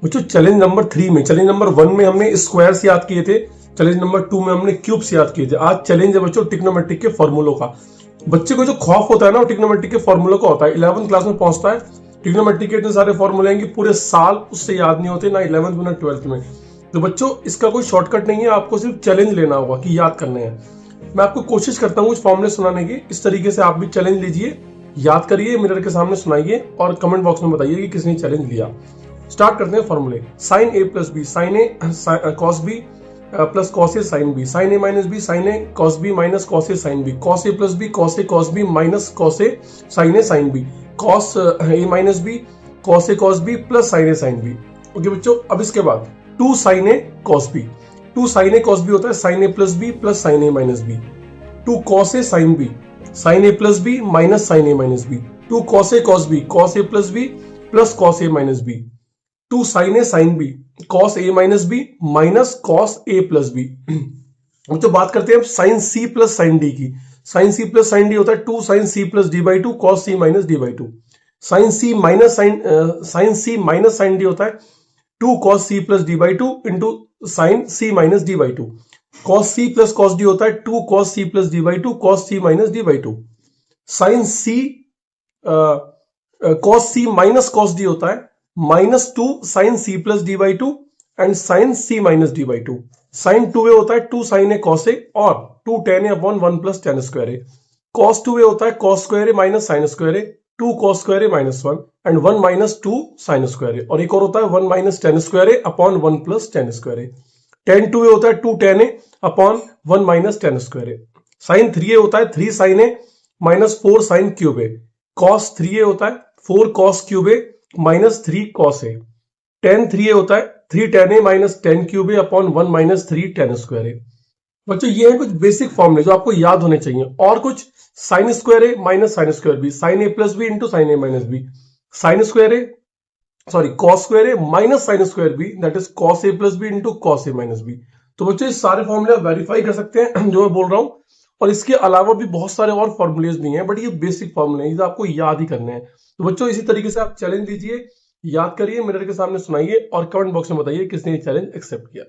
बच्चों challenge number 3 में, challenge number 1 में हमने स्क्वायर्स याद किए थे, चैलेंज नंबर 2 में हमने क्यूब्स याद किए थे। आज चैलेंज है बच्चों ट्रिग्नोमेट्रिक के फॉर्मूलों का। बच्चे को जो खौफ होता है ना वो ट्रिग्नोमेट्रिक के फॉर्मूलों का होता है। 11th क्लास में पहुंचता है, ट्रिग्नोमेट्रिक के इतने सारे फॉर्मूले हैं कि पूरे साल उससे याद नहीं होते, ना 11th में ना 12th में। तो बच्चों इसका कोई शॉर्टकट नहीं है, आपको सिर्फ चैलेंज लेना होगा कि याद करने हैं। मैं आपको कोशिश करता हूँ कुछ फॉर्मूले सुनाने की, इस तरीके से आप भी चैलेंज लीजिए, याद करिए, मिरर के सामने सुनाइए और कमेंट बॉक्स में बताइए कि किसने चैलेंज लिया। स्टार्ट करते हैं फॉर्मूले। Sine A plus b, sine a cos b plus cos a sine b, sine A minus B, sine a cos b minus cos a sine b, cos A plus b, cos a cos b minus cos a sine b, cos A minus b, cos b plus sine a sine b. Okay बच्चों, अब इसके बाद 2 sine a cos b, 2 sine a cos b होता है sine A plus b plus sine A minus b, 2 cos a sine b, sine A plus b minus sine A minus b, 2 cos A plus b plus cos A minus b, 2 sine a sine b, cos A minus b minus cos A plus b. तो बात करते हैं sine सी plus sine d की। Sine सी plus sine D होता है 2 sine C plus D by 2 cos C minus D by 2। Sine C minus sine D होता है 2 cos C plus D by 2 into sine C minus D by 2। Cos C plus cos D होता है 2 cos C plus D by 2 cos C minus D by 2। Sine C cos C minus cos D होता है -2 sine C plus D by 2 and sine C minus D by 2। Sign 2a होता है 2 sine a cos A और 2 tan a upon 1 plus tan square A. Cos 2a होता है cos square A minus sine square a, 2 cos square A minus 1 and 1 minus 2 sine square a. और एक और होता है 1 minus tan square a upon 1 plus tan square a. tan 2a होता है 2 tan a upon 1 minus tan square a. Sine 3a होता है 3 sine A minus 4 sine cube a. Cos 3a होता है 4 cos cube a minus 3 cos a. tan 3a होता है 3 tan a minus 10 cube a upon 1 minus 3 tan square a. बच्चों ये है कुछ बेसिक फॉर्मूले जो आपको याद होने चाहिए। और कुछ sine square A minus sine square B, sine A plus B into sine A minus B, sine square A cos square A minus sine square B that is cos A plus B into cos A minus B. तो बच्चों ये सारे फॉर्मूले आप verify कर सकते हैं जो मैं बोल रहा हूँ। और इसके अलावा भी बहुत सारे और फॉर्मूलेज भी हैं, बट ये बेसिक फॉर्मूले हैं, आपको याद ही करने हैं। तो बच्चों इसी तरीके से आप चैलेंज लीजिए, याद करिए, मिरर के सामने सुनाइए और कमेंट बॉक्स में बताइए किसने ये चैलेंज एक्सेप्ट किया।